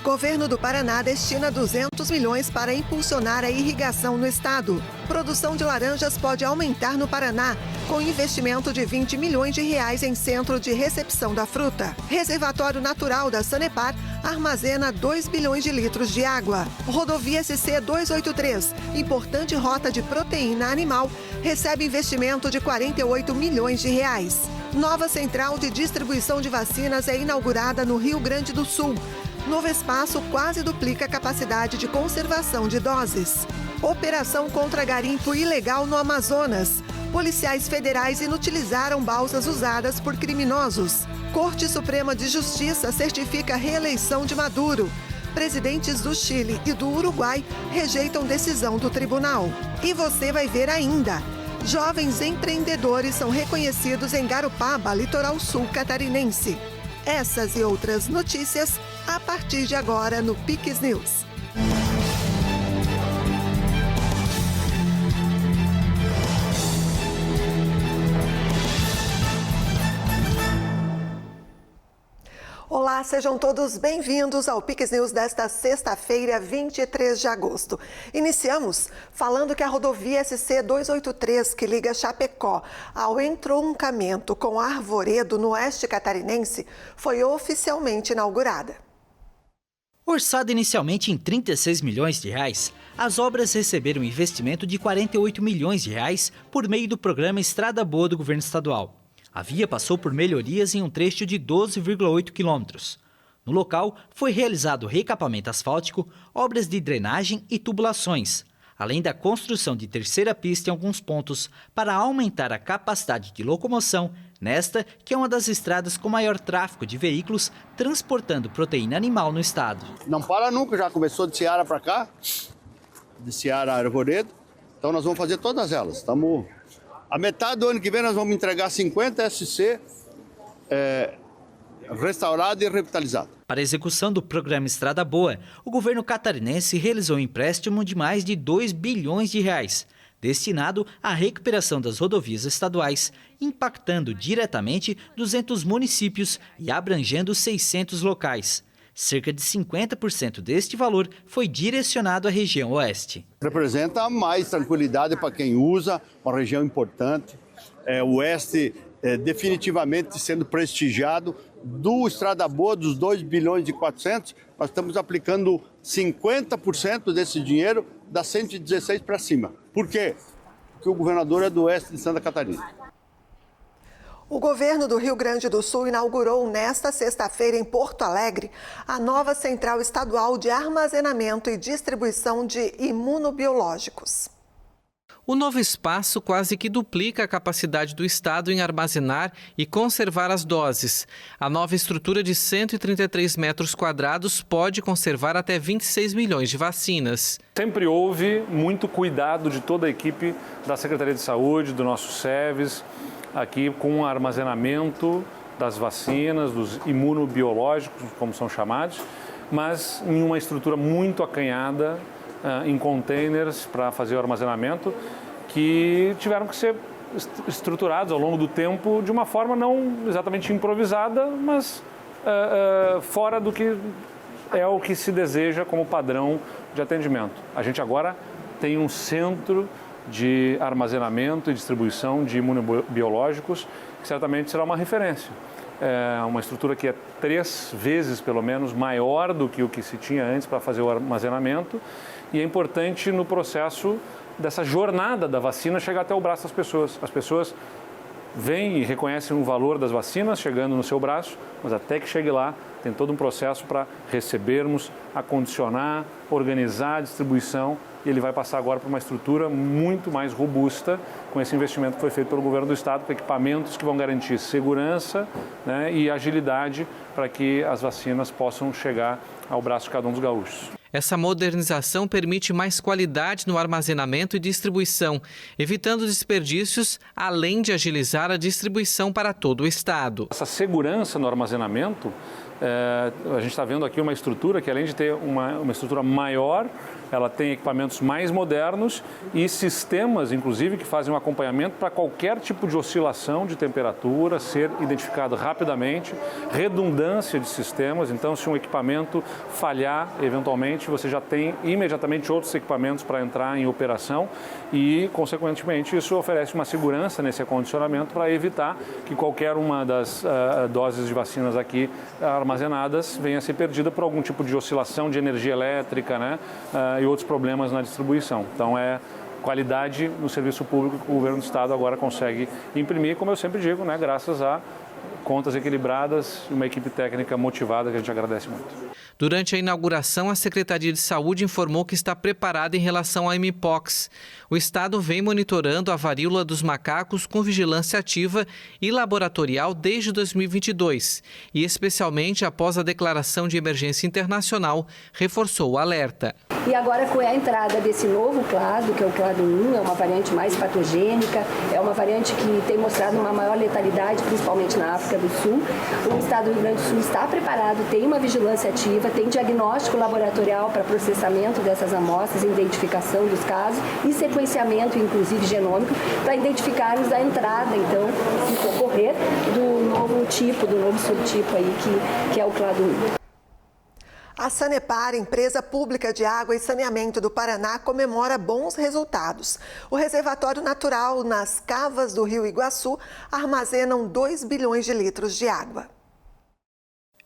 Governo do Paraná destina 200 milhões para impulsionar a irrigação no estado. Produção de laranjas pode aumentar no Paraná, com investimento de 20 milhões de reais em centro de recepção da fruta. Reservatório natural da Sanepar armazena 2 bilhões de litros de água. Rodovia SC 283, importante rota de proteína animal, recebe investimento de 48 milhões de reais. Nova central de distribuição de vacinas é inaugurada no Rio Grande do Sul. Novo espaço quase duplica a capacidade de conservação de doses. Operação contra garimpo ilegal no Amazonas. Policiais federais inutilizaram balsas usadas por criminosos. Corte Suprema de Justiça certifica a reeleição de Maduro. Presidentes do Chile e do Uruguai rejeitam decisão do tribunal. E você vai ver ainda. Jovens empreendedores são reconhecidos em Garopaba, litoral sul catarinense. Essas e outras notícias a partir de agora no Piques News. Olá, sejam todos bem-vindos ao Piques News desta sexta-feira, 23 de agosto. Iniciamos falando que a rodovia SC 283, que liga Chapecó ao entroncamento com Arvoredo, no oeste catarinense, foi oficialmente inaugurada. Orçada inicialmente em 36 milhões de reais, as obras receberam investimento de 48 milhões de reais por meio do programa Estrada Boa do governo estadual. A via passou por melhorias em um trecho de 12,8 quilômetros. No local, foi realizado recapamento asfáltico, obras de drenagem e tubulações, além da construção de terceira pista em alguns pontos para aumentar a capacidade de locomoção nesta, que é uma das estradas com maior tráfego de veículos transportando proteína animal no estado. Não para nunca, já começou de Ceará para cá, de Ceará a Arvoredo, então nós vamos fazer todas elas. A metade do ano que vem nós vamos entregar 50 SC restaurado e revitalizado. Para a execução do programa Estrada Boa, o governo catarinense realizou um empréstimo de mais de 2 bilhões de reais, destinado à recuperação das rodovias estaduais, impactando diretamente 200 municípios e abrangendo 600 locais. Cerca de 50% deste valor foi direcionado à região oeste. Representa mais tranquilidade para quem usa, uma região importante. O oeste definitivamente sendo prestigiado. Do Estrada Boa, dos 2 bilhões e 400, nós estamos aplicando 50% desse dinheiro da 116 para cima. Por quê? Porque o governador é do oeste de Santa Catarina. O governo do Rio Grande do Sul inaugurou nesta sexta-feira em Porto Alegre a nova Central Estadual de Armazenamento e Distribuição de Imunobiológicos. O novo espaço quase que duplica a capacidade do estado em armazenar e conservar as doses. A nova estrutura de 133 metros quadrados pode conservar até 26 milhões de vacinas. Sempre houve muito cuidado de toda a equipe da Secretaria de Saúde, do nosso SEVES, aqui com o armazenamento das vacinas, dos imunobiológicos, como são chamados, mas em uma estrutura muito acanhada, em containers para fazer o armazenamento, que tiveram que ser estruturados ao longo do tempo de uma forma não exatamente improvisada, mas fora do que é o que se deseja como padrão de atendimento. A gente agora tem um centro de armazenamento e distribuição de imunobiológicos, que certamente será uma referência. É uma estrutura que é 3 vezes, pelo menos, maior do que o que se tinha antes para fazer o armazenamento, e é importante no processo dessa jornada da vacina chegar até o braço das pessoas. As pessoas veem e reconhecem o valor das vacinas chegando no seu braço, mas até que chegue lá, tem todo um processo para recebermos, acondicionar, organizar a distribuição, e ele vai passar agora por uma estrutura muito mais robusta com esse investimento que foi feito pelo governo do estado, com equipamentos que vão garantir segurança, né, e agilidade para que as vacinas possam chegar ao braço de cada um dos gaúchos. Essa modernização permite mais qualidade no armazenamento e distribuição, evitando desperdícios, além de agilizar a distribuição para todo o estado. Essa segurança no armazenamento A gente está vendo aqui uma estrutura que, além de ter uma estrutura maior, ela tem equipamentos mais modernos e sistemas, inclusive, que fazem um acompanhamento para qualquer tipo de oscilação de temperatura ser identificado rapidamente, redundância de sistemas. Então, se um equipamento falhar, eventualmente, você já tem imediatamente outros equipamentos para entrar em operação e, consequentemente, isso oferece uma segurança nesse acondicionamento para evitar que qualquer uma das doses de vacinas aqui armazenadas venha a ser perdida por algum tipo de oscilação de energia elétrica, né? E outros problemas na distribuição. Então, qualidade no serviço público que o governo do estado agora consegue imprimir, como eu sempre digo, né, graças a contas equilibradas e uma equipe técnica motivada que a gente agradece muito. Durante a inauguração, a Secretaria de Saúde informou que está preparada em relação à Mpox. O estado vem monitorando a varíola dos macacos com vigilância ativa e laboratorial desde 2022 e, especialmente após a declaração de emergência internacional, reforçou o alerta. E agora, com a entrada desse novo clado, que é o clado 1, é uma variante mais patogênica, é uma variante que tem mostrado uma maior letalidade, principalmente na África do Sul. O estado do Rio Grande do Sul está preparado, tem uma vigilância ativa, tem diagnóstico laboratorial para processamento dessas amostras, identificação dos casos e sequenciamento, inclusive genômico, para identificarmos a entrada, então, se ocorrer, do novo tipo, do novo subtipo aí, que é o clado 1. A Sanepar, empresa pública de água e saneamento do Paraná, comemora bons resultados. O reservatório natural nas cavas do Rio Iguaçu armazenam 2 bilhões de litros de água.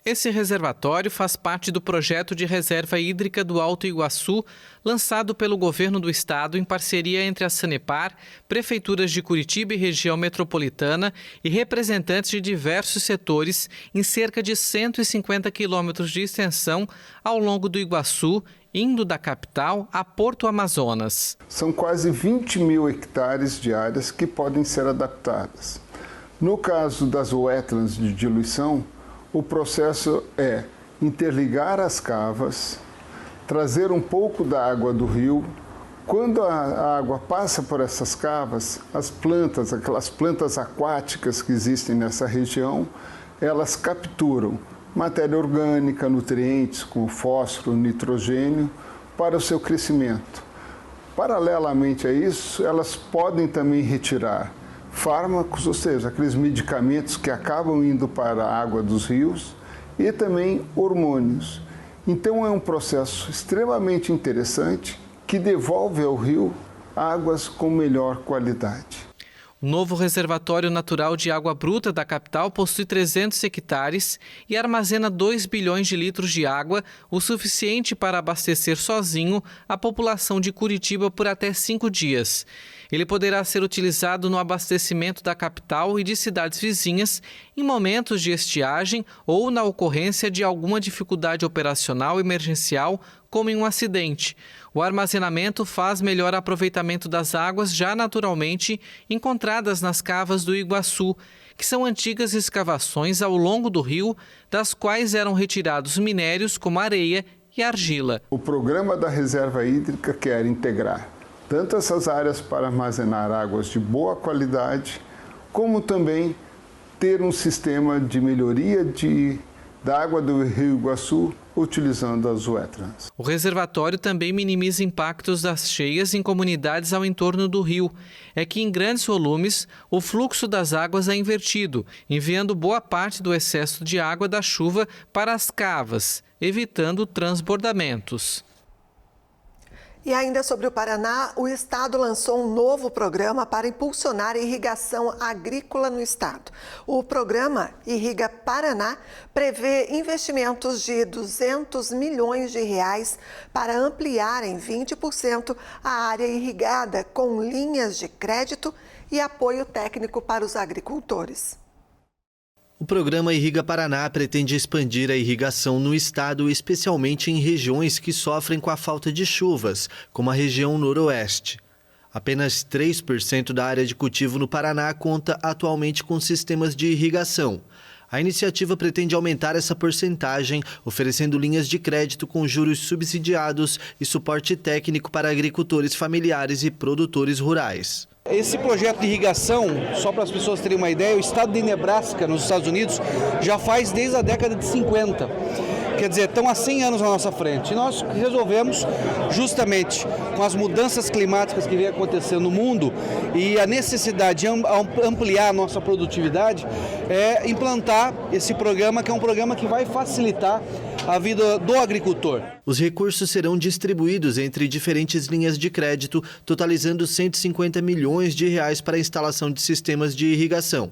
Esse reservatório faz parte do projeto de reserva hídrica do Alto Iguaçu, lançado pelo governo do estado em parceria entre a Sanepar, prefeituras de Curitiba e região metropolitana e representantes de diversos setores em cerca de 150 quilômetros de extensão ao longo do Iguaçu, indo da capital a Porto Amazonas. São quase 20 mil hectares de áreas que podem ser adaptadas. No caso das wetlands de diluição, o processo é interligar as cavas, trazer um pouco da água do rio. Quando a água passa por essas cavas, as plantas, aquelas plantas aquáticas que existem nessa região, elas capturam matéria orgânica, nutrientes como fósforo, nitrogênio, para o seu crescimento. Paralelamente a isso, elas podem também retirar fármacos, ou seja, aqueles medicamentos que acabam indo para a água dos rios e também hormônios. Então é um processo extremamente interessante que devolve ao rio águas com melhor qualidade. O novo reservatório natural de água bruta da capital possui 300 hectares e armazena 2 bilhões de litros de água, o suficiente para abastecer sozinho a população de Curitiba por até 5 dias. Ele poderá ser utilizado no abastecimento da capital e de cidades vizinhas em momentos de estiagem ou na ocorrência de alguma dificuldade operacional emergencial, como em um acidente. O armazenamento faz melhor aproveitamento das águas já naturalmente encontradas nas cavas do Iguaçu, que são antigas escavações ao longo do rio, das quais eram retirados minérios como areia e argila. O programa da reserva hídrica quer integrar tanto essas áreas para armazenar águas de boa qualidade, como também ter um sistema de melhoria da água do Rio Iguaçu utilizando as wetlands. O reservatório também minimiza impactos das cheias em comunidades ao entorno do rio. É que em grandes volumes o fluxo das águas é invertido, enviando boa parte do excesso de água da chuva para as cavas, evitando transbordamentos. E ainda sobre o Paraná, o estado lançou um novo programa para impulsionar a irrigação agrícola no estado. O programa Irriga Paraná prevê investimentos de 200 milhões de reais para ampliar em 20% a área irrigada com linhas de crédito e apoio técnico para os agricultores. O programa Irriga Paraná pretende expandir a irrigação no estado, especialmente em regiões que sofrem com a falta de chuvas, como a região noroeste. Apenas 3% da área de cultivo no Paraná conta atualmente com sistemas de irrigação. A iniciativa pretende aumentar essa porcentagem, oferecendo linhas de crédito com juros subsidiados e suporte técnico para agricultores familiares e produtores rurais. Esse projeto de irrigação, só para as pessoas terem uma ideia, o estado de Nebraska, nos Estados Unidos, já faz desde a década de 50. Quer dizer, estão há 100 anos na nossa frente. E nós resolvemos, justamente com as mudanças climáticas que vem acontecendo no mundo e a necessidade de ampliar a nossa produtividade, implantar esse programa, que é um programa que vai facilitar a vida do agricultor. Os recursos serão distribuídos entre diferentes linhas de crédito, totalizando 150 milhões de reais para a instalação de sistemas de irrigação.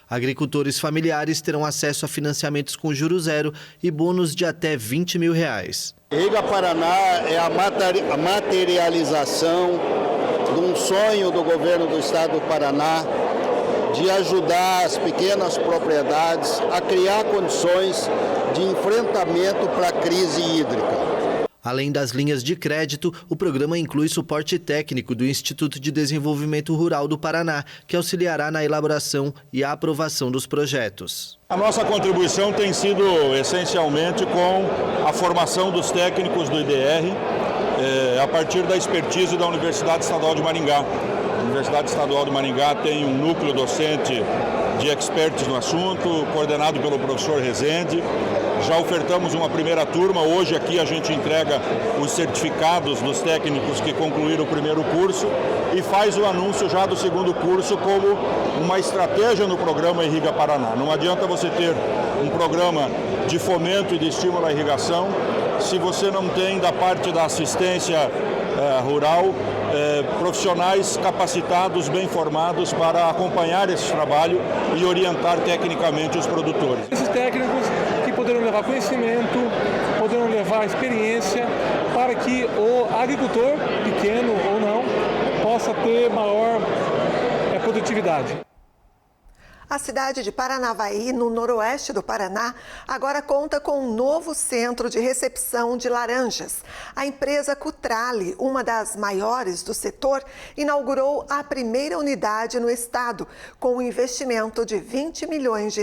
Agricultores familiares terão acesso a financiamentos com juros zero e bônus de até R$20 mil. Irriga Paraná é a materialização de um sonho do governo do estado do Paraná de ajudar as pequenas propriedades a criar condições de enfrentamento para a crise hídrica. Além das linhas de crédito, o programa inclui suporte técnico do Instituto de Desenvolvimento Rural do Paraná, que auxiliará na elaboração e a aprovação dos projetos. A nossa contribuição tem sido essencialmente com a formação dos técnicos do IDR, a partir da expertise da Universidade Estadual de Maringá. A Universidade Estadual de Maringá tem um núcleo docente de experts no assunto, coordenado pelo professor Rezende. Já ofertamos uma primeira turma, hoje aqui a gente entrega os certificados dos técnicos que concluíram o primeiro curso e faz o anúncio já do segundo curso como uma estratégia no programa Irriga Paraná. Não adianta você ter um programa de fomento e de estímulo à irrigação se você não tem da parte da assistência rural profissionais capacitados, bem formados para acompanhar esse trabalho e orientar tecnicamente os produtores. Esses técnicos que poderão levar conhecimento, poderão levar experiência para que o agricultor, pequeno ou não, possa ter maior produtividade. A cidade de Paranavaí, no noroeste do Paraná, agora conta com um novo centro de recepção de laranjas. A empresa Cutrale, uma das maiores do setor, inaugurou a primeira unidade no estado, com um investimento de R$20 milhões.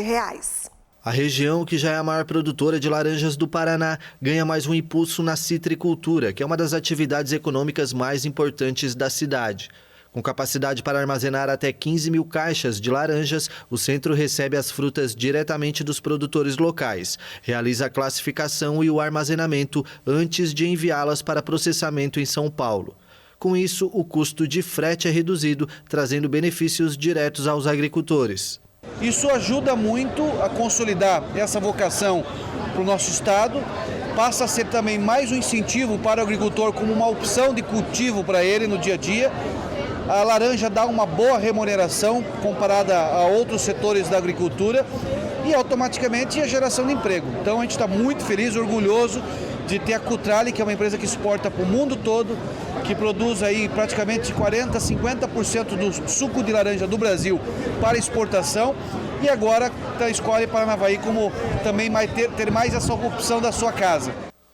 A região, que já é a maior produtora de laranjas do Paraná, ganha mais um impulso na citricultura, que é uma das atividades econômicas mais importantes da cidade. Com capacidade para armazenar até 15 mil caixas de laranjas, o centro recebe as frutas diretamente dos produtores locais, realiza a classificação e o armazenamento antes de enviá-las para processamento em São Paulo. Com isso, o custo de frete é reduzido, trazendo benefícios diretos aos agricultores. Isso ajuda muito a consolidar essa vocação para o nosso estado, passa a ser também mais um incentivo para o agricultor como uma opção de cultivo para ele no dia a dia. A laranja dá uma boa remuneração comparada a outros setores da agricultura e automaticamente a geração de emprego. Então a gente está muito feliz, orgulhoso de ter a Cutrale, que é uma empresa que exporta para o mundo todo, que produz aí praticamente 40%, 50% do suco de laranja do Brasil para exportação e agora escolhe Paranavaí como também ter mais essa opção da sua casa.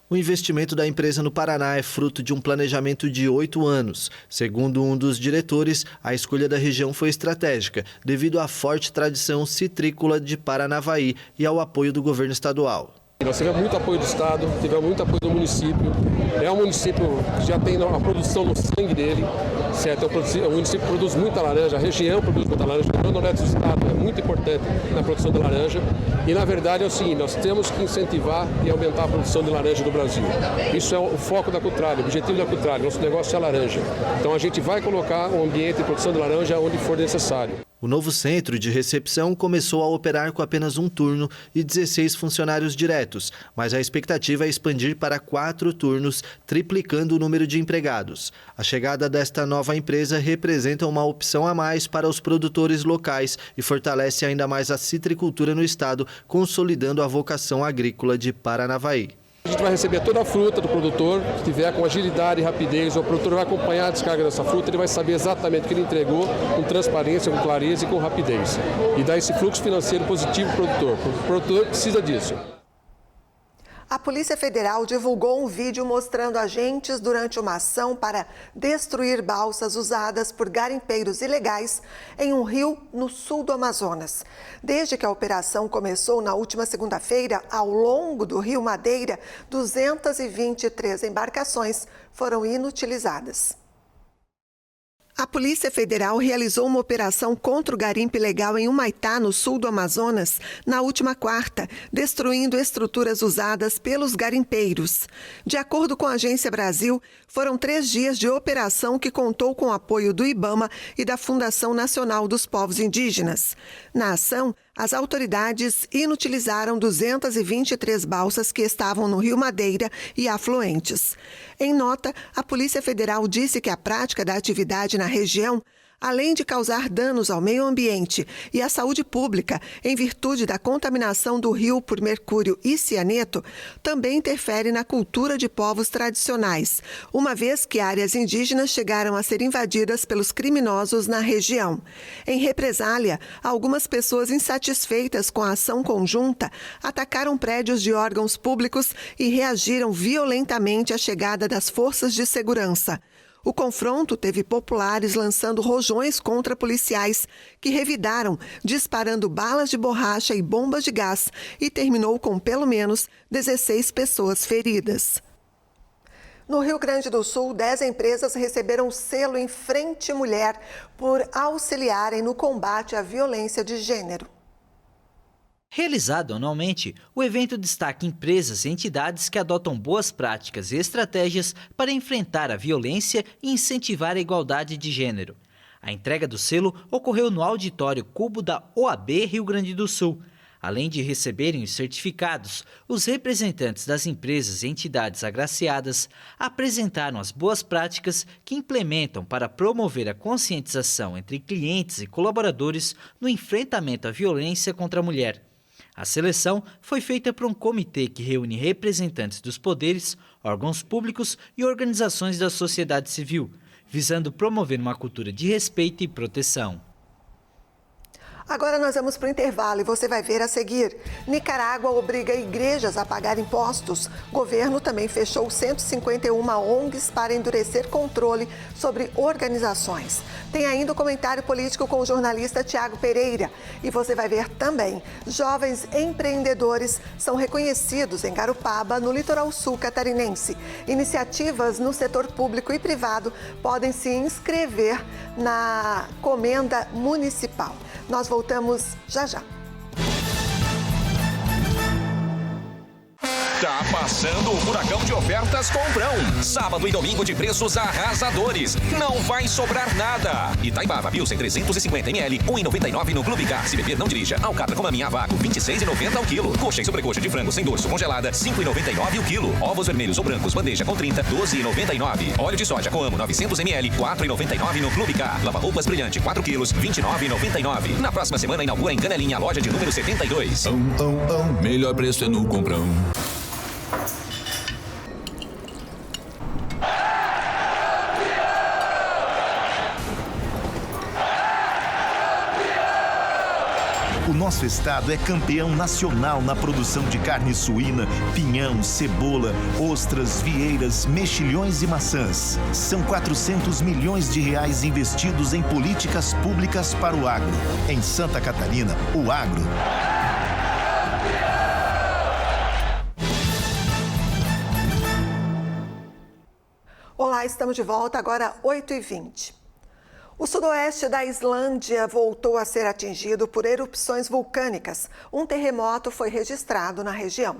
O investimento da empresa no Paraná é fruto de um planejamento de 8 anos. Segundo um dos diretores, a escolha da região foi estratégica, devido à forte tradição citrícola de Paranavaí e ao apoio do governo estadual. Nós tivemos muito apoio do Estado, tivemos muito apoio do município. É um município que já tem a produção no sangue dele, certo? O município produz muita laranja, a região produz muita laranja, o noroeste do Estado é muito importante na produção de laranja. E, na verdade, é o seguinte, nós temos que incentivar e aumentar a produção de laranja do Brasil. Isso é o foco da Cutrale, o objetivo da Cutrale, nosso negócio é a laranja. Então, a gente vai colocar um ambiente de produção de laranja onde for necessário. O novo centro de recepção começou a operar com apenas um turno e 16 funcionários diretos, mas a expectativa é expandir para 4 turnos, triplicando o número de empregados. A chegada desta nova empresa representa uma opção a mais para os produtores locais e fortalece ainda mais a citricultura no estado, consolidando a vocação agrícola de Paranavaí. A gente vai receber toda a fruta do produtor, se tiver com agilidade e rapidez, o produtor vai acompanhar a descarga dessa fruta, ele vai saber exatamente o que ele entregou, com transparência, com clareza e com rapidez. E dá esse fluxo financeiro positivo para o produtor. O produtor precisa disso. A Polícia Federal divulgou um vídeo mostrando agentes durante uma ação para destruir balsas usadas por garimpeiros ilegais em um rio no sul do Amazonas. Desde que a operação começou na última segunda-feira, ao longo do rio Madeira, 223 embarcações foram inutilizadas. A Polícia Federal realizou uma operação contra o garimpo ilegal em Humaitá, no sul do Amazonas, na última quarta, destruindo estruturas usadas pelos garimpeiros. De acordo com a Agência Brasil, foram 3 dias de operação que contou com o apoio do IBAMA e da Fundação Nacional dos Povos Indígenas. Na ação, as autoridades inutilizaram 223 balsas que estavam no Rio Madeira e afluentes. Em nota, a Polícia Federal disse que a prática da atividade na região, além de causar danos ao meio ambiente e à saúde pública em virtude da contaminação do rio por mercúrio e cianeto, também interfere na cultura de povos tradicionais, uma vez que áreas indígenas chegaram a ser invadidas pelos criminosos na região. Em represália, algumas pessoas insatisfeitas com a ação conjunta atacaram prédios de órgãos públicos e reagiram violentamente à chegada das forças de segurança. O confronto teve populares lançando rojões contra policiais, que revidaram, disparando balas de borracha e bombas de gás, e terminou com pelo menos 16 pessoas feridas. No Rio Grande do Sul, 10 empresas receberam o selo em Frente Mulher por auxiliarem no combate à violência de gênero. Realizado anualmente, o evento destaca empresas e entidades que adotam boas práticas e estratégias para enfrentar a violência e incentivar a igualdade de gênero. A entrega do selo ocorreu no auditório Cubo da OAB Rio Grande do Sul. Além de receberem os certificados, os representantes das empresas e entidades agraciadas apresentaram as boas práticas que implementam para promover a conscientização entre clientes e colaboradores no enfrentamento à violência contra a mulher. A seleção foi feita por um comitê que reúne representantes dos poderes, órgãos públicos e organizações da sociedade civil, visando promover uma cultura de respeito e proteção. Agora nós vamos para o intervalo e você vai ver a seguir. Nicarágua obriga igrejas a pagar impostos. O governo também fechou 151 ONGs para endurecer controle sobre organizações. Tem ainda o comentário político com o jornalista Tiago Pereira. E você vai ver também, jovens empreendedores são reconhecidos em Garopaba, no litoral sul catarinense. Iniciativas no setor público e privado podem se inscrever na Comenda Municipal. Nós voltamos já já. Tá passando o furacão de ofertas Comprão. Sábado e domingo de preços arrasadores. Não vai sobrar nada. Itaipava Pilsen 350ml, 1,99 no Clube Car. Se beber, não dirija. Alcatra com maminha a vácuo, 26,90 ao quilo. Coxa e sobrecoxa de frango sem dorso congelada, 5,99 o quilo. Ovos vermelhos ou brancos, bandeja com 30, 12,99. Óleo de soja com amo, 900ml, 4,99 no Clube Car. Lava-roupas brilhante, 4 quilos, 29,99. Na próxima semana inaugura em Canelinha, a loja de número 72. Melhor preço é no Comprão. O nosso estado é campeão nacional na produção de carne suína, pinhão, cebola, ostras, vieiras, mexilhões e maçãs. São 400 milhões de reais investidos em políticas públicas para o agro. Em Santa Catarina, o agro. Olá, estamos de volta, agora 8h20. O sudoeste da Islândia voltou a ser atingido por erupções vulcânicas. Um terremoto foi registrado na região.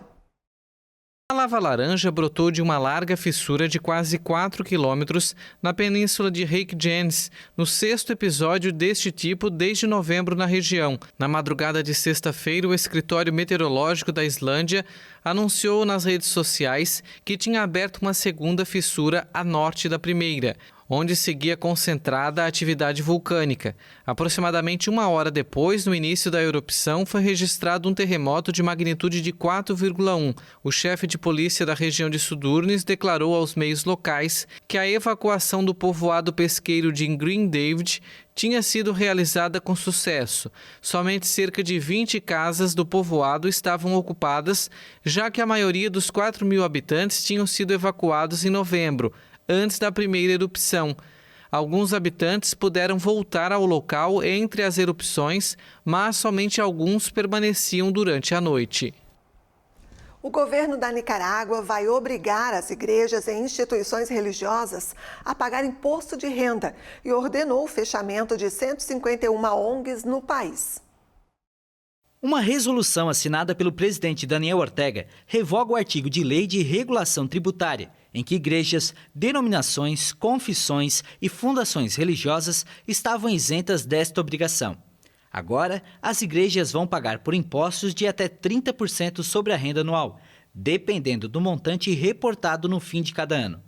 A lava laranja brotou de uma larga fissura de quase 4 quilômetros na península de Reykjanes, no 6º episódio deste tipo desde novembro na região. Na madrugada de sexta-feira, o Escritório Meteorológico da Islândia anunciou nas redes sociais que tinha aberto uma segunda fissura a norte da primeira, onde seguia concentrada a atividade vulcânica. Aproximadamente 1 hora depois, no início da erupção, foi registrado um terremoto de magnitude de 4,1. O chefe de polícia da região de Sudurnes declarou aos meios locais que a evacuação do povoado pesqueiro de Green David tinha sido realizada com sucesso. Somente cerca de 20 casas do povoado estavam ocupadas, já que a maioria dos 4.000 habitantes tinham sido evacuados em novembro, antes da primeira erupção. Alguns habitantes puderam voltar ao local entre as erupções, mas somente alguns permaneciam durante a noite. O governo da Nicarágua vai obrigar as igrejas e instituições religiosas a pagar imposto de renda e ordenou o fechamento de 151 ONGs no país. Uma resolução assinada pelo presidente Daniel Ortega revoga o artigo de lei de regulação tributária, em que igrejas, denominações, confissões e fundações religiosas estavam isentas desta obrigação. Agora, as igrejas vão pagar por impostos de até 30% sobre a renda anual, dependendo do montante reportado no fim de cada ano.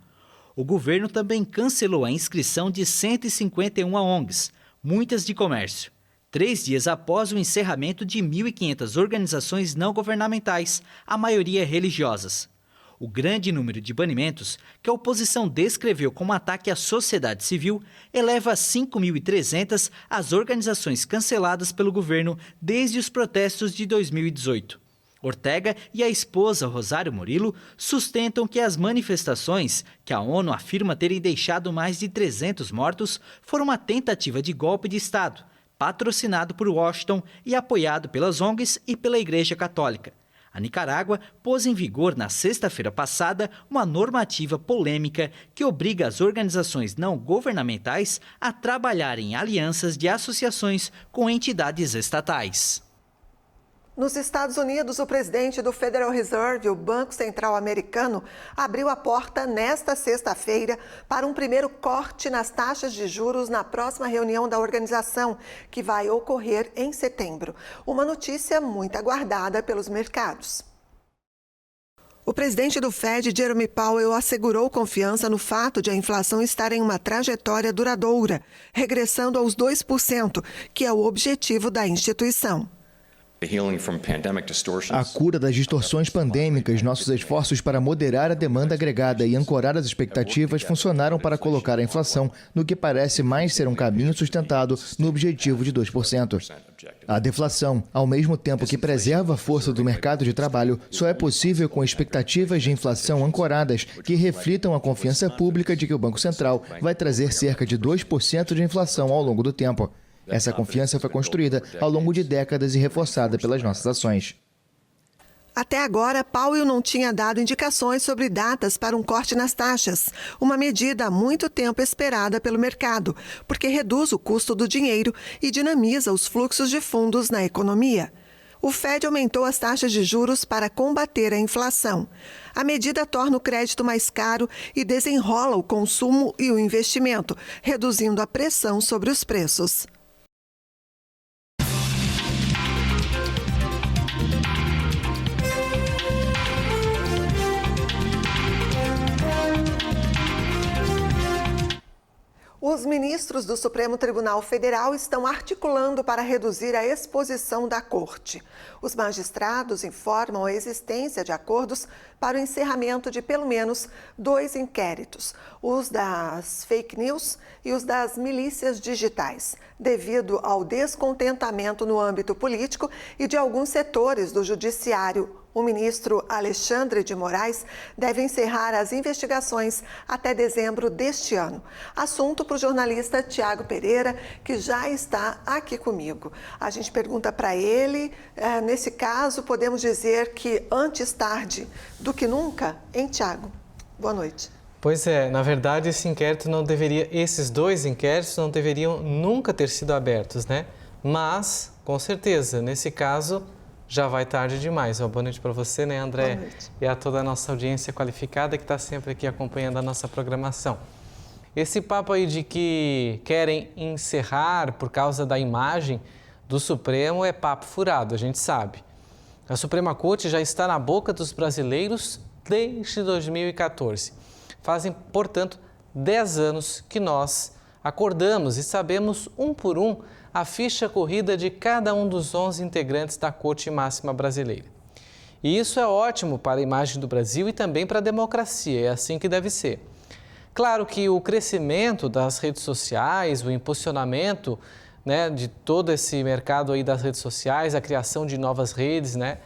O governo também cancelou a inscrição de 151 ONGs, muitas de comércio, 3 dias após o encerramento de 1.500 organizações não governamentais, a maioria religiosas. O grande número de banimentos, que a oposição descreveu como ataque à sociedade civil, eleva a 5.300 as organizações canceladas pelo governo desde os protestos de 2018. Ortega e a esposa Rosário Murilo sustentam que as manifestações, que a ONU afirma terem deixado mais de 300 mortos, foram uma tentativa de golpe de Estado, patrocinado por Washington e apoiado pelas ONGs e pela Igreja Católica. A Nicarágua pôs em vigor na sexta-feira passada uma normativa polêmica que obriga as organizações não governamentais a trabalhar em alianças de associações com entidades estatais. Nos Estados Unidos, o presidente do Federal Reserve, o Banco Central Americano, abriu a porta nesta sexta-feira para um primeiro corte nas taxas de juros na próxima reunião da organização, que vai ocorrer em setembro. Uma notícia muito aguardada pelos mercados. O presidente do Fed, Jerome Powell, assegurou confiança no fato de a inflação estar em uma trajetória duradoura, regressando aos 2%, que é o objetivo da instituição. A cura das distorções pandêmicas, nossos esforços para moderar a demanda agregada e ancorar as expectativas funcionaram para colocar a inflação no que parece mais ser um caminho sustentado no objetivo de 2%. A deflação, ao mesmo tempo que preserva a força do mercado de trabalho, só é possível com expectativas de inflação ancoradas que reflitam a confiança pública de que o Banco Central vai trazer cerca de 2% de inflação ao longo do tempo. Essa confiança foi construída ao longo de décadas e reforçada pelas nossas ações. Até agora, Powell não tinha dado indicações sobre datas para um corte nas taxas, uma medida há muito tempo esperada pelo mercado, porque reduz o custo do dinheiro e dinamiza os fluxos de fundos na economia. O Fed aumentou as taxas de juros para combater a inflação. A medida torna o crédito mais caro e desenrola o consumo e o investimento, reduzindo a pressão sobre os preços. Os ministros do Supremo Tribunal Federal estão articulando para reduzir a exposição da Corte. Os magistrados informam a existência de acordos para o encerramento de pelo menos 2 inquéritos, os das fake news e os das milícias digitais, devido ao descontentamento no âmbito político e de alguns setores do judiciário. O ministro Alexandre de Moraes deve encerrar as investigações até dezembro deste ano. Assunto para o jornalista Tiago Pereira, que já está aqui comigo. A gente pergunta para ele, nesse caso, podemos dizer que antes tarde do que nunca, hein, Tiago? Boa noite. Pois é, na verdade esses 2 inquéritos não deveriam nunca ter sido abertos, né? Mas, com certeza, nesse caso, já vai tarde demais. Boa noite para você, né, André? Boa noite. E a toda a nossa audiência qualificada que está sempre aqui acompanhando a nossa programação. Esse papo aí de que querem encerrar por causa da imagem do Supremo é papo furado, a gente sabe. A Suprema Corte já está na boca dos brasileiros desde 2014. Fazem, portanto, 10 anos que nós acordamos e sabemos um por um a ficha corrida de cada um dos 11 integrantes da Corte Máxima Brasileira. E isso é ótimo para a imagem do Brasil e também para a democracia, é assim que deve ser. Claro que o crescimento das redes sociais, o impulsionamento, né, de todo esse mercado aí das redes sociais, a criação de novas redes, né,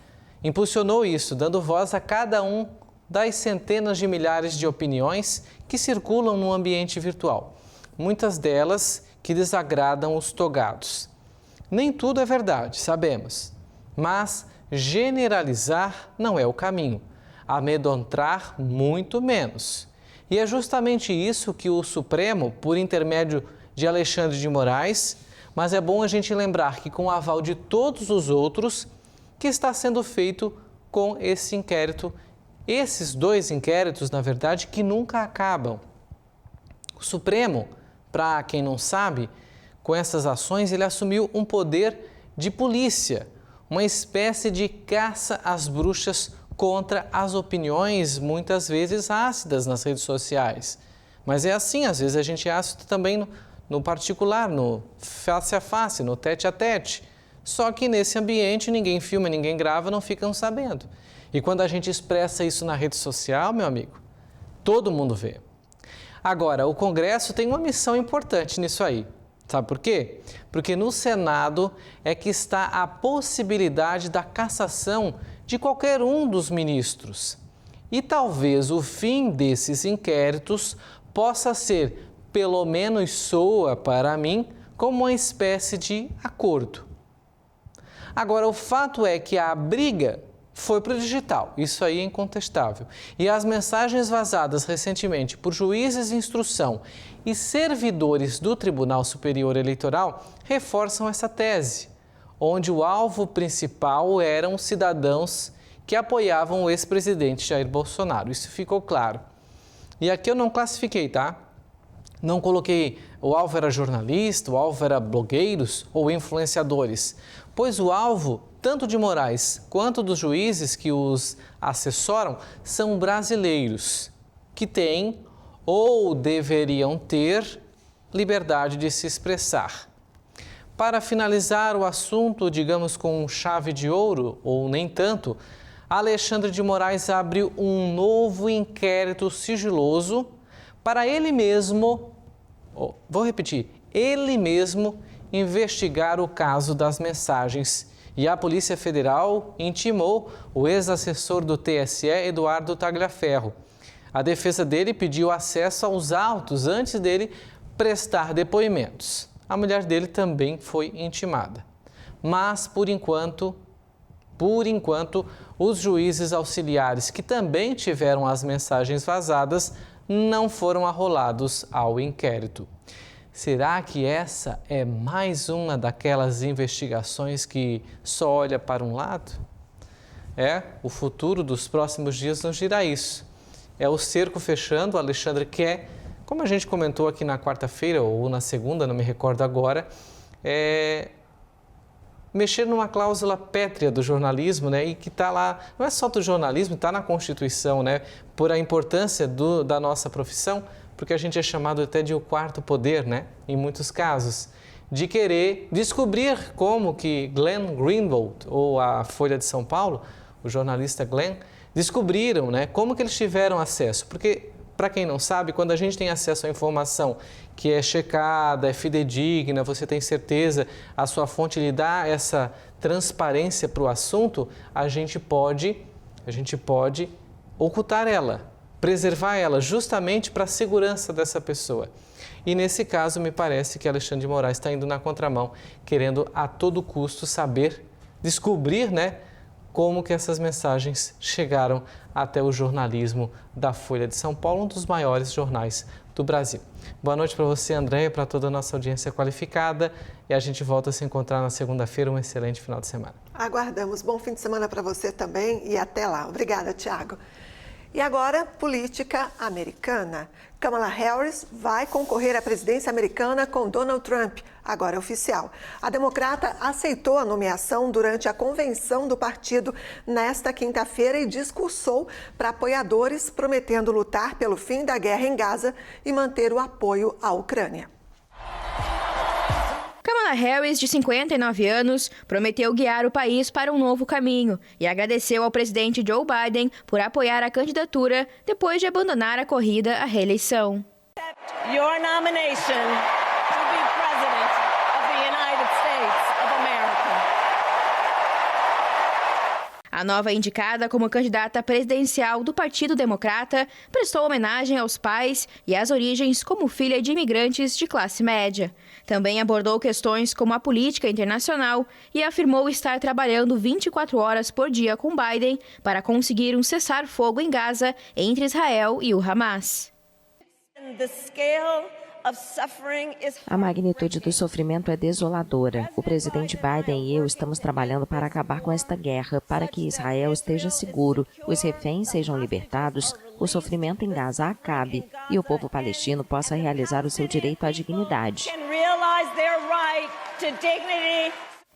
impulsionou isso, dando voz a cada um das centenas de milhares de opiniões que circulam no ambiente virtual. Muitas delas que desagradam os togados. Nem tudo é verdade, sabemos, mas generalizar não é o caminho, amedrontar muito menos. E é justamente isso que o Supremo, por intermédio de Alexandre de Moraes, mas é bom a gente lembrar que com o aval de todos os outros, que está sendo feito com esse inquérito, esses 2 inquéritos, na verdade, que nunca acabam. O Supremo, para quem não sabe, com essas ações ele assumiu um poder de polícia, uma espécie de caça às bruxas contra as opiniões, muitas vezes ácidas nas redes sociais. Mas é assim, às vezes a gente é ácido também no particular, no face a face, no tete a tete. Só que nesse ambiente ninguém filma, ninguém grava, não ficam sabendo. E quando a gente expressa isso na rede social, meu amigo, todo mundo vê. Agora, o Congresso tem uma missão importante nisso aí. Sabe por quê? Porque no Senado é que está a possibilidade da cassação de qualquer um dos ministros. E talvez o fim desses inquéritos possa ser, pelo menos soa para mim, como uma espécie de acordo. Agora, o fato é que a briga foi para o digital, isso aí é incontestável. E as mensagens vazadas recentemente por juízes de instrução e servidores do Tribunal Superior Eleitoral reforçam essa tese, onde o alvo principal eram cidadãos que apoiavam o ex-presidente Jair Bolsonaro. Isso ficou claro. E aqui eu não classifiquei, tá? Não coloquei o alvo era jornalista, o alvo era blogueiros ou influenciadores, pois o alvo, tanto de Moraes quanto dos juízes que os assessoram, são brasileiros que têm ou deveriam ter liberdade de se expressar. Para finalizar o assunto, digamos com chave de ouro, ou nem tanto, Alexandre de Moraes abriu um novo inquérito sigiloso para ele mesmo, vou repetir, ele mesmo investigar o caso das mensagens. E a Polícia Federal intimou o ex-assessor do TSE, Eduardo Tagliaferro. A defesa dele pediu acesso aos autos antes dele prestar depoimentos. A mulher dele também foi intimada. Mas, por enquanto, os juízes auxiliares que também tiveram as mensagens vazadas não foram arrolados ao inquérito. Será que essa é mais uma daquelas investigações que só olha para um lado? O futuro dos próximos dias nos dirá isso. É o cerco fechando, o Alexandre quer, como a gente comentou aqui na quarta-feira ou na segunda, não me recordo agora, mexer numa cláusula pétrea do jornalismo, né? E que está lá, não é só do jornalismo, está na Constituição, né? Por a importância da nossa profissão, porque a gente é chamado até de o quarto poder, né? Em muitos casos, de querer descobrir como que Glenn Greenwald ou a Folha de São Paulo, o jornalista Glenn, descobriram, né? Como que eles tiveram acesso, porque para quem não sabe, quando a gente tem acesso à informação que é checada, é fidedigna, você tem certeza, a sua fonte lhe dá essa transparência para o assunto, a gente pode ocultar ela, preservar ela justamente para a segurança dessa pessoa. E nesse caso, me parece que Alexandre de Moraes está indo na contramão, querendo a todo custo saber, descobrir, né, como que essas mensagens chegaram até o jornalismo da Folha de São Paulo, um dos maiores jornais do Brasil. Boa noite para você, André, e para toda a nossa audiência qualificada. E a gente volta a se encontrar na segunda-feira. Um excelente final de semana. Aguardamos. Bom fim de semana para você também e até lá. Obrigada, Tiago. E agora, política americana. Kamala Harris vai concorrer à presidência americana com Donald Trump, agora é oficial. A democrata aceitou a nomeação durante a convenção do partido nesta quinta-feira e discursou para apoiadores, prometendo lutar pelo fim da guerra em Gaza e manter o apoio à Ucrânia. Kamala Harris, de 59 anos, prometeu guiar o país para um novo caminho e agradeceu ao presidente Joe Biden por apoiar a candidatura depois de abandonar a corrida à reeleição. Your nomination to be president of the United States of America. A nova indicada como candidata presidencial do Partido Democrata prestou homenagem aos pais e às origens como filha de imigrantes de classe média. Também abordou questões como a política internacional e afirmou estar trabalhando 24 horas por dia com Biden para conseguir um cessar-fogo em Gaza entre Israel e o Hamas. A magnitude do sofrimento é desoladora. O presidente Biden e eu estamos trabalhando para acabar com esta guerra, para que Israel esteja seguro, os reféns sejam libertados, o sofrimento em Gaza acabe e o povo palestino possa realizar o seu direito à dignidade.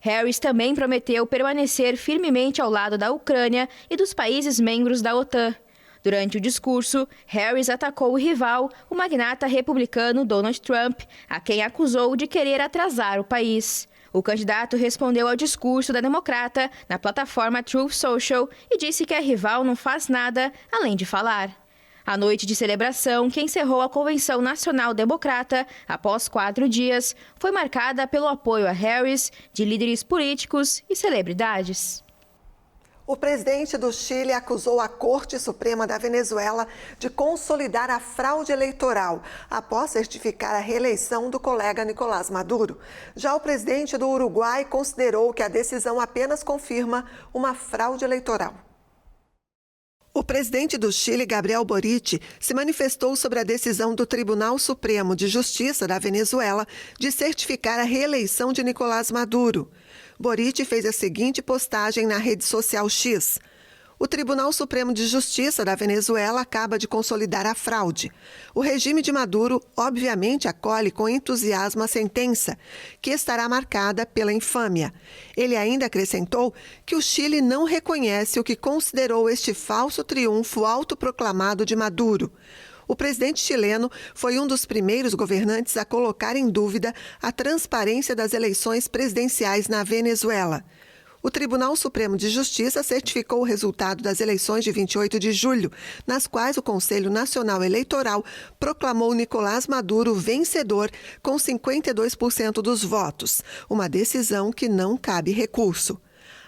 Harris também prometeu permanecer firmemente ao lado da Ucrânia e dos países membros da OTAN. Durante o discurso, Harris atacou o rival, o magnata republicano Donald Trump, a quem acusou de querer atrasar o país. O candidato respondeu ao discurso da democrata na plataforma Truth Social e disse que a rival não faz nada além de falar. A noite de celebração, que encerrou a Convenção Nacional Democrata após 4 dias, foi marcada pelo apoio a Harris de líderes políticos e celebridades. O presidente do Chile acusou a Corte Suprema da Venezuela de consolidar a fraude eleitoral após certificar a reeleição do colega Nicolás Maduro. Já o presidente do Uruguai considerou que a decisão apenas confirma uma fraude eleitoral. O presidente do Chile, Gabriel Boric, se manifestou sobre a decisão do Tribunal Supremo de Justiça da Venezuela de certificar a reeleição de Nicolás Maduro. Boric fez a seguinte postagem na rede social X. O Tribunal Supremo de Justiça da Venezuela acaba de consolidar a fraude. O regime de Maduro, obviamente, acolhe com entusiasmo a sentença, que estará marcada pela infâmia. Ele ainda acrescentou que o Chile não reconhece o que considerou este falso triunfo autoproclamado de Maduro. O presidente chileno foi um dos primeiros governantes a colocar em dúvida a transparência das eleições presidenciais na Venezuela. O Tribunal Supremo de Justiça certificou o resultado das eleições de 28 de julho, nas quais o Conselho Nacional Eleitoral proclamou Nicolás Maduro vencedor com 52% dos votos, uma decisão que não cabe recurso.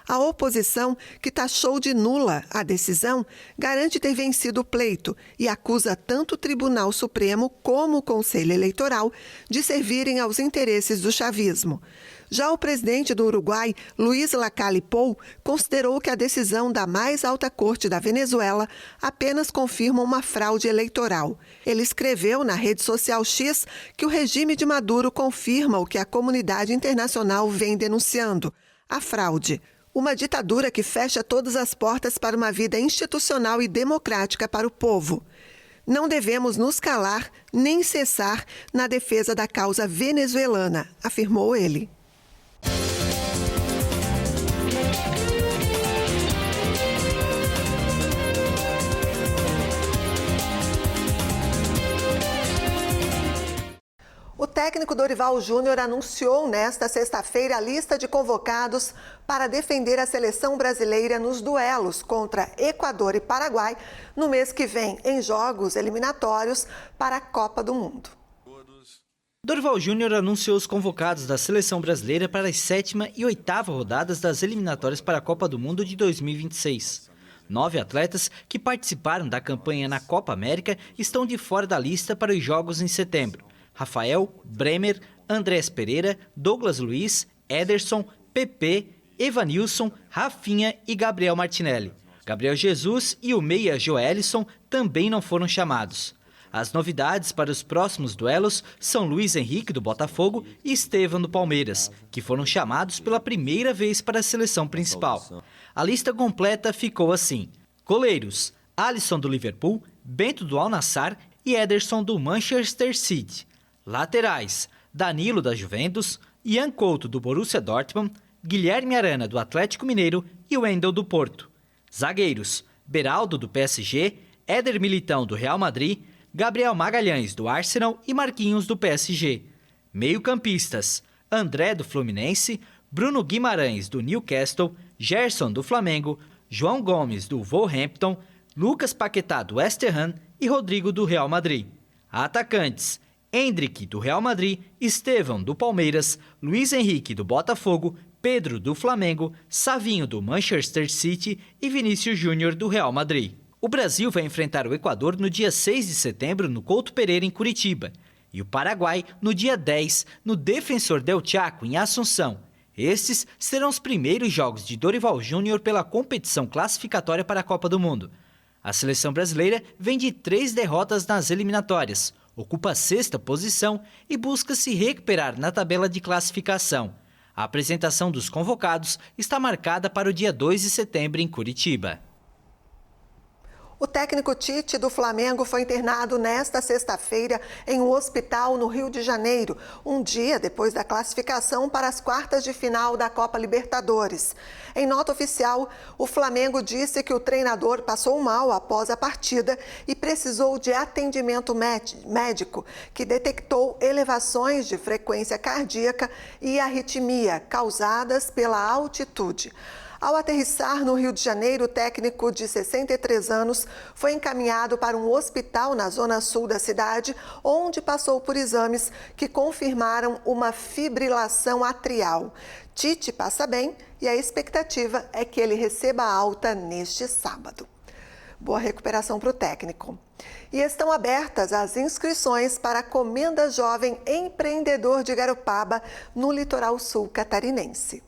A oposição, que taxou de nula a decisão, garante ter vencido o pleito e acusa tanto o Tribunal Supremo como o Conselho Eleitoral de servirem aos interesses do chavismo. Já o presidente do Uruguai, Luiz Lacalle Pou, considerou que a decisão da mais alta corte da Venezuela apenas confirma uma fraude eleitoral. Ele escreveu na rede social X que o regime de Maduro confirma o que a comunidade internacional vem denunciando: a fraude. Uma ditadura que fecha todas as portas para uma vida institucional e democrática para o povo. Não devemos nos calar nem cessar na defesa da causa venezuelana, afirmou ele. O técnico Dorival Júnior anunciou nesta sexta-feira a lista de convocados para defender a seleção brasileira nos duelos contra Equador e Paraguai no mês que vem, em jogos eliminatórios para a Copa do Mundo. Dorival Júnior anunciou os convocados da seleção brasileira para as 7ª e 8ª rodadas das eliminatórias para a Copa do Mundo de 2026. 9 atletas que participaram da campanha na Copa América estão de fora da lista para os jogos em setembro. Rafael, Bremer, Andrés Pereira, Douglas Luiz, Ederson, Pepe, Evanilson, Rafinha e Gabriel Martinelli. Gabriel Jesus e o meia Joelisson também não foram chamados. As novidades para os próximos duelos são Luiz Henrique, do Botafogo, e Estevam, do Palmeiras, que foram chamados pela primeira vez para a seleção principal. A lista completa ficou assim: goleiros, Alisson, do Liverpool, Bento, do Al Nassr e Ederson, do Manchester City. Laterais, Danilo, da Juventus, Ian Couto, do Borussia Dortmund, Guilherme Arana, do Atlético Mineiro e Wendel, do Porto. Zagueiros, Beraldo, do PSG, Éder Militão, do Real Madrid, Gabriel Magalhães, do Arsenal e Marquinhos, do PSG. Meio-campistas, André, do Fluminense, Bruno Guimarães, do Newcastle, Gerson, do Flamengo, João Gomes, do Wolverhampton, Lucas Paquetá, do West Ham e Rodrigo, do Real Madrid. Atacantes, Endrick, do Real Madrid, Estevam, do Palmeiras, Luiz Henrique, do Botafogo, Pedro, do Flamengo, Savinho, do Manchester City e Vinícius Júnior, do Real Madrid. O Brasil vai enfrentar o Equador no dia 6 de setembro, no Couto Pereira, em Curitiba. E o Paraguai, no dia 10, no Defensor del Chaco, em Assunção. Estes serão os primeiros jogos de Dorival Júnior pela competição classificatória para a Copa do Mundo. A seleção brasileira vem de 3 derrotas nas eliminatórias, ocupa a 6ª posição e busca se recuperar na tabela de classificação. A apresentação dos convocados está marcada para o dia 2 de setembro em Curitiba. O técnico Tite do Flamengo foi internado nesta sexta-feira em um hospital no Rio de Janeiro, um dia depois da classificação para as quartas de final da Copa Libertadores. Em nota oficial, o Flamengo disse que o treinador passou mal após a partida e precisou de atendimento médico, que detectou elevações de frequência cardíaca e arritmia causadas pela altitude. Ao aterrissar no Rio de Janeiro, o técnico de 63 anos foi encaminhado para um hospital na zona sul da cidade, onde passou por exames que confirmaram uma fibrilação atrial. Tite passa bem e a expectativa é que ele receba alta neste sábado. Boa recuperação para o técnico. E estão abertas as inscrições para a Comenda Jovem Empreendedor de Garopaba, no litoral sul catarinense.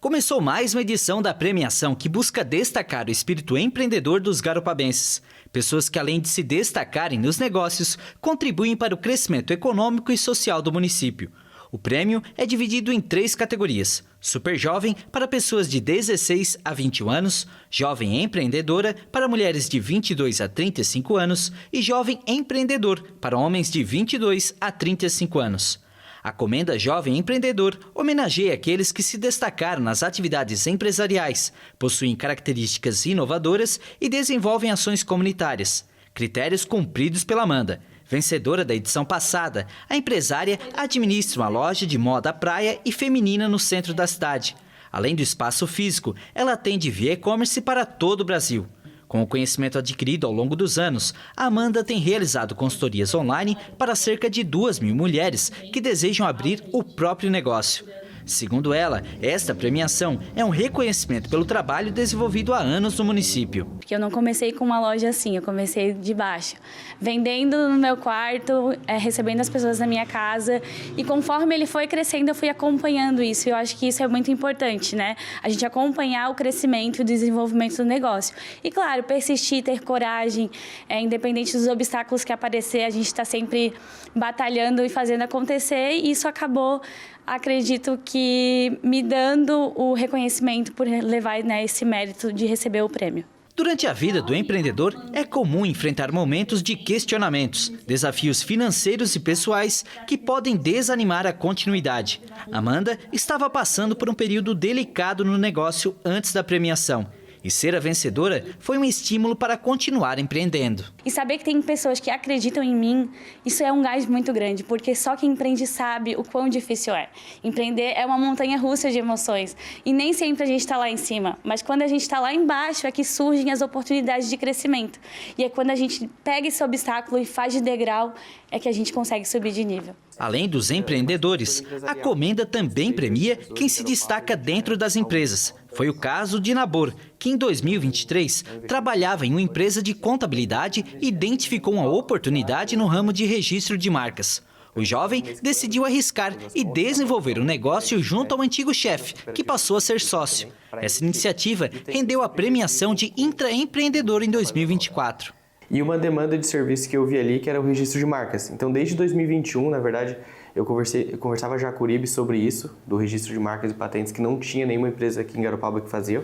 Começou mais uma edição da premiação que busca destacar o espírito empreendedor dos garopabenses. Pessoas que, além de se destacarem nos negócios, contribuem para o crescimento econômico e social do município. O prêmio é dividido em 3 categorias: Super Jovem para pessoas de 16 a 21 anos, Jovem Empreendedora para mulheres de 22 a 35 anos e Jovem Empreendedor para homens de 22 a 35 anos. A Comenda Jovem Empreendedor homenageia aqueles que se destacaram nas atividades empresariais, possuem características inovadoras e desenvolvem ações comunitárias. Critérios cumpridos pela Amanda. Vencedora da edição passada, a empresária administra uma loja de moda praia e feminina no centro da cidade. Além do espaço físico, ela atende via e-commerce para todo o Brasil. Com o conhecimento adquirido ao longo dos anos, a Amanda tem realizado consultorias online para cerca de 2.000 mulheres que desejam abrir o próprio negócio. Segundo ela, esta premiação é um reconhecimento pelo trabalho desenvolvido há anos no município. Porque eu não comecei com uma loja assim, eu comecei de baixo, vendendo no meu quarto, recebendo as pessoas na minha casa, e conforme ele foi crescendo, eu fui acompanhando isso. Eu acho que isso é muito importante, né? A gente acompanhar o crescimento e o desenvolvimento do negócio. E claro, persistir, ter coragem, independente dos obstáculos que aparecer, a gente está sempre batalhando e fazendo acontecer, e isso acabou, acredito que, me dando o reconhecimento por levar, né, esse mérito de receber o prêmio. Durante a vida do empreendedor, é comum enfrentar momentos de questionamentos, desafios financeiros e pessoais que podem desanimar a continuidade. Amanda estava passando por um período delicado no negócio antes da premiação. E ser a vencedora foi um estímulo para continuar empreendendo. E saber que tem pessoas que acreditam em mim, isso é um gás muito grande, porque só quem empreende sabe o quão difícil é. Empreender é uma montanha-russa de emoções, e nem sempre a gente está lá em cima, mas quando a gente está lá embaixo é que surgem as oportunidades de crescimento. E é quando a gente pega esse obstáculo e faz de degrau, é que a gente consegue subir de nível. Além dos empreendedores, a Comenda também premia quem se destaca dentro das empresas. Foi o caso de Nabor, que em 2023 trabalhava em uma empresa de contabilidade e identificou uma oportunidade no ramo de registro de marcas. O jovem decidiu arriscar e desenvolver um negócio junto ao antigo chefe, que passou a ser sócio. Essa iniciativa rendeu a premiação de intraempreendedor em 2024. E uma demanda de serviço que eu vi ali, que era o registro de marcas. Então, desde 2021, na verdade, eu conversava já com o Uribe sobre isso, do registro de marcas e patentes, que não tinha nenhuma empresa aqui em Garopaba que fazia.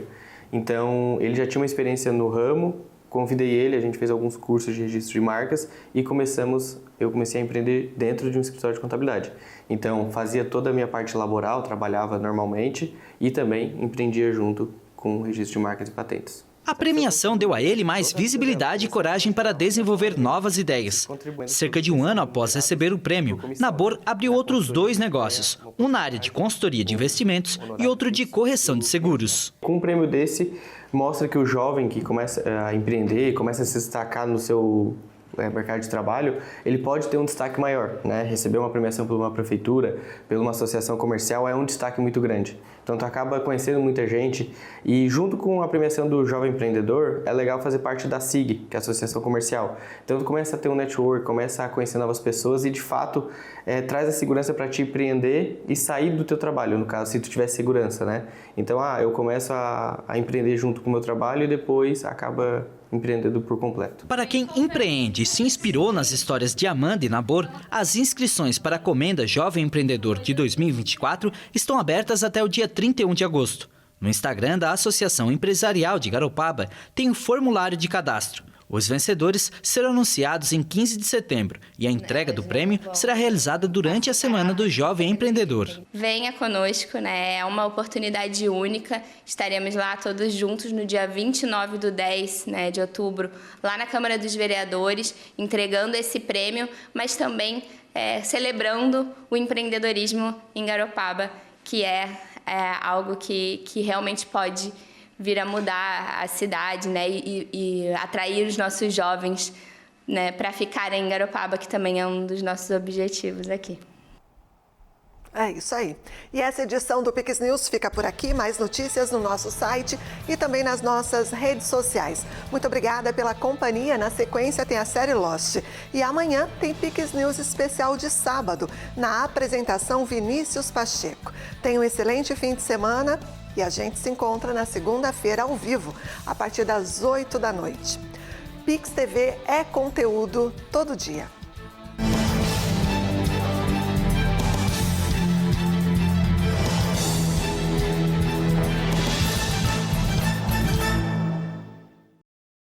Então, ele já tinha uma experiência no ramo, convidei ele, a gente fez alguns cursos de registro de marcas e eu comecei a empreender dentro de um escritório de contabilidade. Então, fazia toda a minha parte laboral, trabalhava normalmente e também empreendia junto com o registro de marcas e patentes. A premiação deu a ele mais visibilidade e coragem para desenvolver novas ideias. Cerca de um ano após receber o prêmio, Nabor abriu outros 2 negócios, um na área de consultoria de investimentos e outro de correção de seguros. Com um prêmio desse, mostra que o jovem que começa a empreender, começa a se destacar no seu mercado de trabalho, ele pode ter um destaque maior, né? Receber uma premiação por uma prefeitura, por uma associação comercial é um destaque muito grande. Então tu acaba conhecendo muita gente e junto com a premiação do Jovem Empreendedor, é legal fazer parte da SIG, que é a Associação Comercial. Então tu começa a ter um network, começa a conhecer novas pessoas e de fato traz a segurança para te empreender e sair do teu trabalho, no caso, se tu tiver segurança, né? Então, eu começo a empreender junto com o meu trabalho e depois acaba empreendendo por completo. Para quem empreende e se inspirou nas histórias de Amanda e Nabor, as inscrições para a Comenda Jovem Empreendedor de 2024 estão abertas até o dia 31 de agosto. No Instagram da Associação Empresarial de Garopaba tem o formulário de cadastro. Os vencedores serão anunciados em 15 de setembro e a entrega do prêmio será realizada durante a Semana do Jovem Empreendedor. Venha conosco, né? É uma oportunidade única. Estaremos lá todos juntos no dia 29/10, né, de outubro, lá na Câmara dos Vereadores, entregando esse prêmio, mas também celebrando o empreendedorismo em Garopaba, que é algo que realmente pode vir a mudar a cidade, né, e atrair os nossos jovens, né, para ficarem em Garopaba, que também é um dos nossos objetivos aqui. É isso aí. E essa edição do Pix News fica por aqui. Mais notícias no nosso site e também nas nossas redes sociais. Muito obrigada pela companhia. Na sequência tem a série Lost. E amanhã tem Pix News especial de sábado, na apresentação Vinícius Pacheco. Tenha um excelente fim de semana. E a gente se encontra na segunda-feira ao vivo, a partir das 8 da noite. Pix TV é conteúdo todo dia.